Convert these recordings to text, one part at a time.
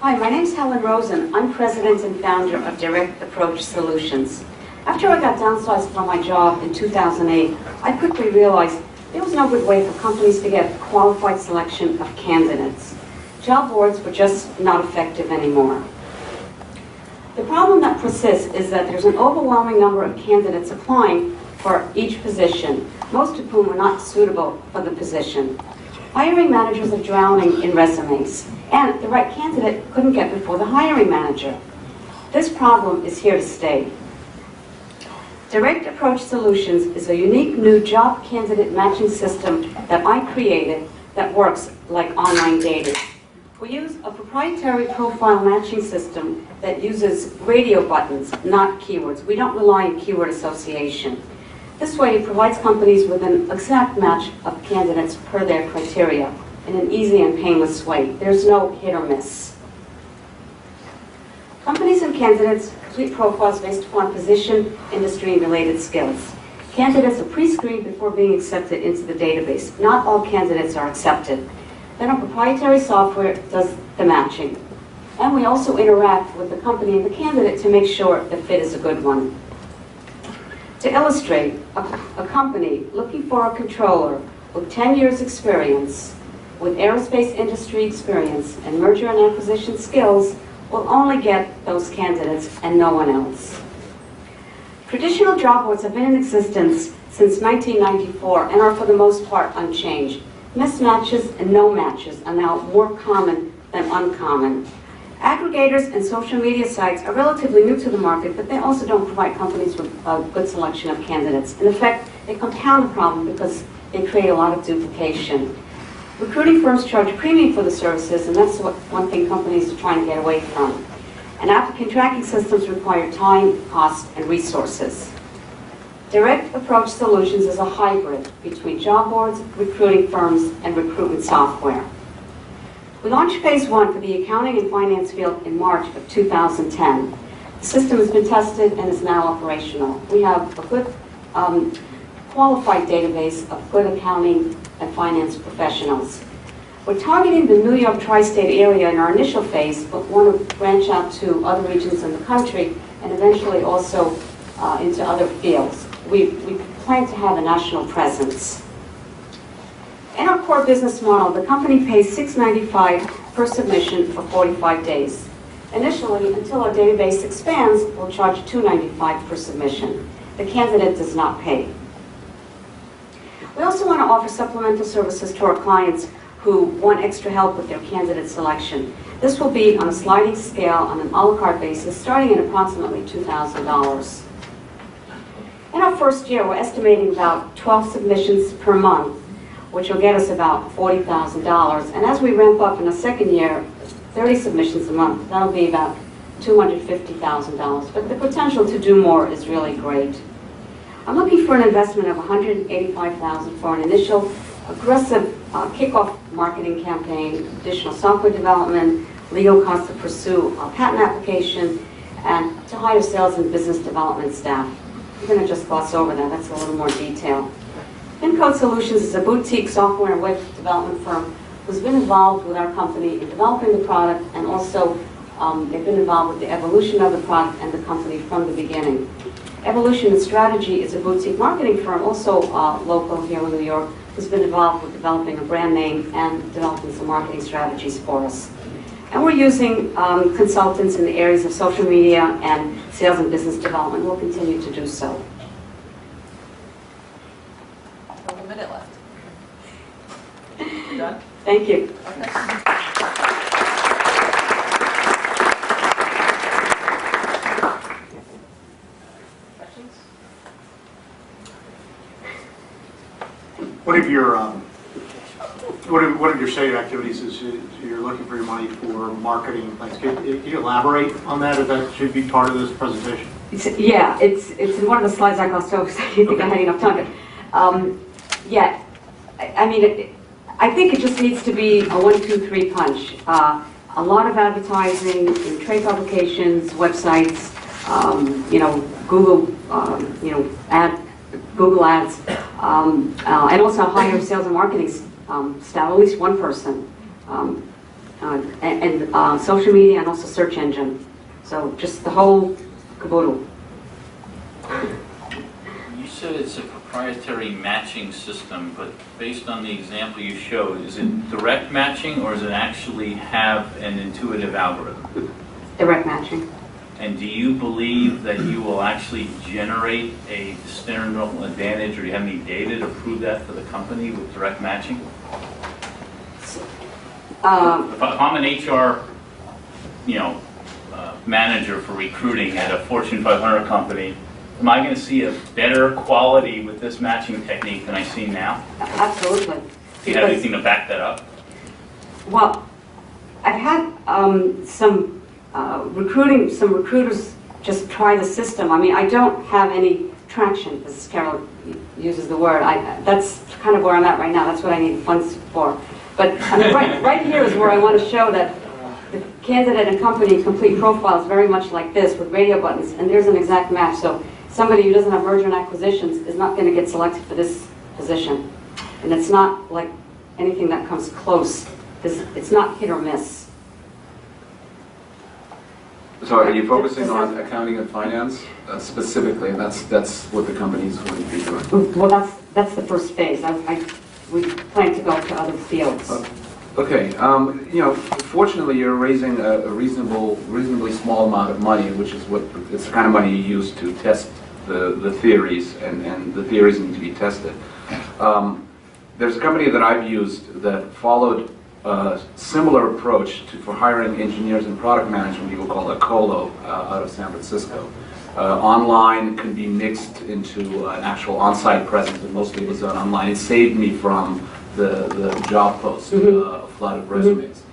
Hi, my name is Helen Rosen. I'm president and founder of Direct Approach Solutions. After I got downsized from my job in 2008, I quickly realized there was no good way for companies to get qualified selection of candidates. Job boards were just not effective anymore. The problem that persists is that there's an overwhelming number of candidates applying for each position, most of whom are not suitable for the position. Hiring managers are drowning in resumes, and the right candidate couldn't get before the hiring manager. This problem is here to stay. Direct Approach Solutions is a unique new job candidate matching system that I created that works like online dating. We use a proprietary profile matching system that uses radio buttons, not keywords. We don't rely on keyword association. This way, it provides companies with an exact match of candidates per their criteria in an easy and painless way. There's no hit or miss. Companies and candidates complete profiles based upon position, industry, and related skills. Candidates are pre-screened before being accepted into the database. Not all candidates are accepted. Then our proprietary software does the matching. And we also interact with the company and the candidate to make sure the fit is a good one. To illustrate, a company looking for a controller with 10 years experience, with aerospace industry experience and merger and acquisition skills will only get those candidates and no one else. Traditional job boards have been in existence since 1994 and are for the most part unchanged. Mismatches and no matches are now more common than uncommon. Aggregators and social media sites are relatively new to the market, but they also don't provide companies with a good selection of candidates. In effect, they compound the problem because they create a lot of duplication. Recruiting firms charge a premium for the services, and that's one thing companies are trying to get away from. And applicant tracking systems require time, cost, and resources. Direct Approach Solutions is a hybrid between job boards, recruiting firms, and recruitment software. We launched phase one for the accounting and finance field in March of 2010. The system has been tested and is now operational. We have a good qualified database of good accounting and finance professionals. We're targeting the New York tri-state area in our initial phase, but want to branch out to other regions in the country and eventually also into other fields. We plan to have a national presence. In our core business model, the company pays $6.95 per submission for 45 days. Initially, until our database expands, we'll charge $2.95 per submission. The candidate does not pay. We also want to offer supplemental services to our clients who want extra help with their candidate selection. This will be on a sliding scale on an a la carte basis, starting at approximately $2,000. In our first year, we're estimating about 12 submissions per month, which will get us about $40,000. And as we ramp up in the second year, 30 submissions a month, that'll be about $250,000. But the potential to do more is really great. I'm looking for an investment of $185,000 for an initial aggressive kickoff marketing campaign, additional software development, legal costs to pursue a patent application, and to hire sales and business development staff. I'm going to just gloss over that. That's a little more detail. Encode Solutions is a boutique software and web development firm who's been involved with our company in developing the product, and also they've been involved with the evolution of the product and the company from the beginning. Evolution and Strategy is a boutique marketing firm, also local here in New York, who's been involved with developing a brand name and developing some marketing strategies for us. And we're using consultants in the areas of social media and sales and business development. We'll continue to do so. A minute left. You done? Thank you. Okay. Questions? What of your stated activities is you're looking for your money for marketing? Like, can you elaborate on that? If that should be part of this presentation? It's in one of the slides I glossed over, so I didn't think I had enough time. Yeah, I mean, I think it just needs to be a 1-2-3 punch. A lot of advertising in trade publications, websites, Google, Google Ads, and also hire sales and marketing staff, at least one person. and social media and also search engine. So just the whole caboodle. You said it's a proprietary matching system, but based on the example you showed, is it direct matching or does it actually have an intuitive algorithm? Direct matching. And do you believe that you will actually generate a discernible advantage, or do you have any data to prove that for the company with direct matching? If I'm an HR, manager for recruiting at a Fortune 500 company, am I going to see a better quality with this matching technique than I see now? Absolutely. Do you have anything to back that up? Well, I've had some recruiters just try the system. I mean, I don't have any traction, as Carol uses the word. That's kind of where I'm at right now. That's what I need funds for. But I mean, right here is where I want to show that the candidate and company complete profiles very much like this with radio buttons, and there's an exact match. So somebody who doesn't have merger and acquisitions is not going to get selected for this position. And it's not like anything that comes close. It's not hit or miss. So are you focusing on accounting and finance specifically? That's what the company's going to be doing. Well, that's the first phase. We plan to go to other fields. Okay. Fortunately, you're raising a reasonably small amount of money, which is it's the kind of money you use to test the theories, and the theories need to be tested. There's a company that I've used that followed a similar approach for hiring engineers and product management people called Acolo out of San Francisco. Online can be mixed into an actual on-site presence, but mostly it was done online. It saved me from the job post, a flood of resumes.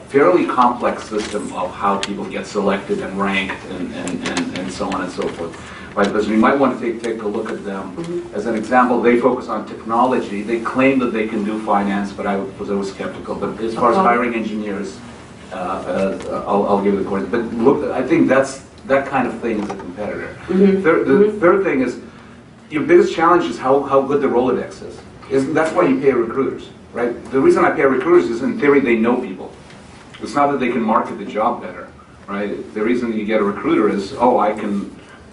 Fairly complex system of how people get selected and ranked and so on and so forth. Right, because we might want to take a look at them. As an example, they focus on technology. They claim that they can do finance, but I was always skeptical. But as far as hiring engineers, I'll give it a course. But look, I think that kind of thing is a competitor. The third thing is, your biggest challenge is how good the Rolodex is. That's why you pay recruiters, right? The reason I pay recruiters is, in theory, they know people. It's not that they can market the job better, right? The reason you get a recruiter is,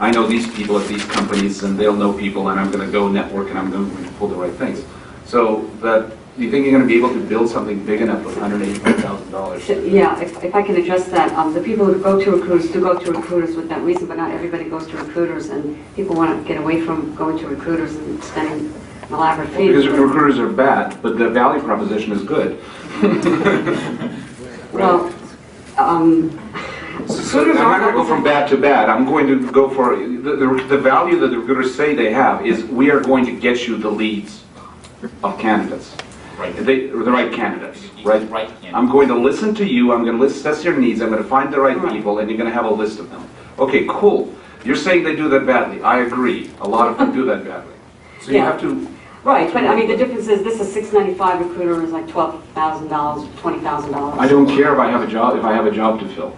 I know these people at these companies, and they'll know people, and I'm going to go network, and I'm going to pull the right things. So that, do you think you're going to be able to build something big enough with $185,000? Yeah, if I can address that, the people who go to recruiters do go to recruiters with that reason, but not everybody goes to recruiters, and people want to get away from going to recruiters and spending an elaborate fee. Because recruiters are bad, but the value proposition is good. Well, So I'm not going to go from bad to bad. I'm going to go for the value that the recruiters say they have is, we are going to get you the leads of candidates, Right. the right candidates, right? Right. I'm going to listen to you. I'm going to assess your needs. I'm going to find the right people, and you're going to have a list of them. Okay, cool. You're saying they do that badly. I agree. A lot of them do that badly. So you have to. right, but I mean, the difference is this is $695, recruiter is like $12,000, $20,000. I don't care if I have a job. If I have a job to fill.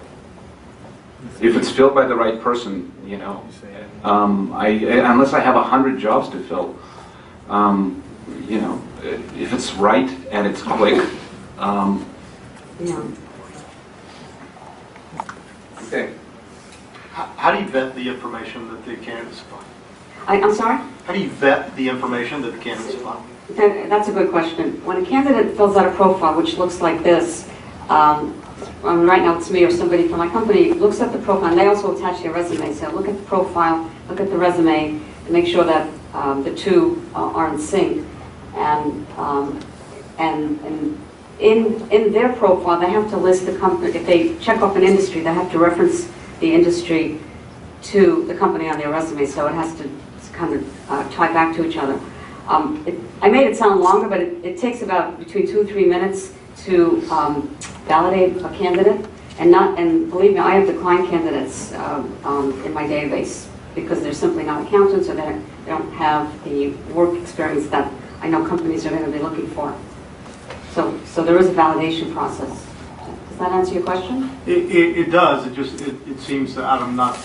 If it's filled by the right person, unless I have 100 jobs to fill, if it's right and it's quick. Yeah. Okay. How do you vet the information that the candidates supply? I'm sorry? How do you vet the information that the candidates supply? That's a good question. When a candidate fills out a profile, which looks like this, right now it's me or somebody from my company, looks at the profile, and they also attach their resume. So look at the profile, look at the resume, and make sure that the two are in sync. And in their profile, they have to list the company. If they check off an industry, they have to reference the industry to the company on their resume. So it has to kind of tie back to each other. I made it sound longer, but it takes about between 2 and 3 minutes to validate a candidate, and believe me, I have declined candidates in my database because they're simply not accountants, or they don't have the work experience that I know companies are going to be looking for. So there is a validation process. Does that answer your question? It does. It seems that I'm not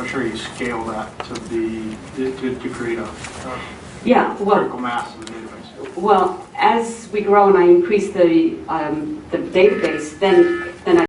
sure you scale that to create a Yeah. Well, critical mass of the database. Well, as we grow and I increase the database, then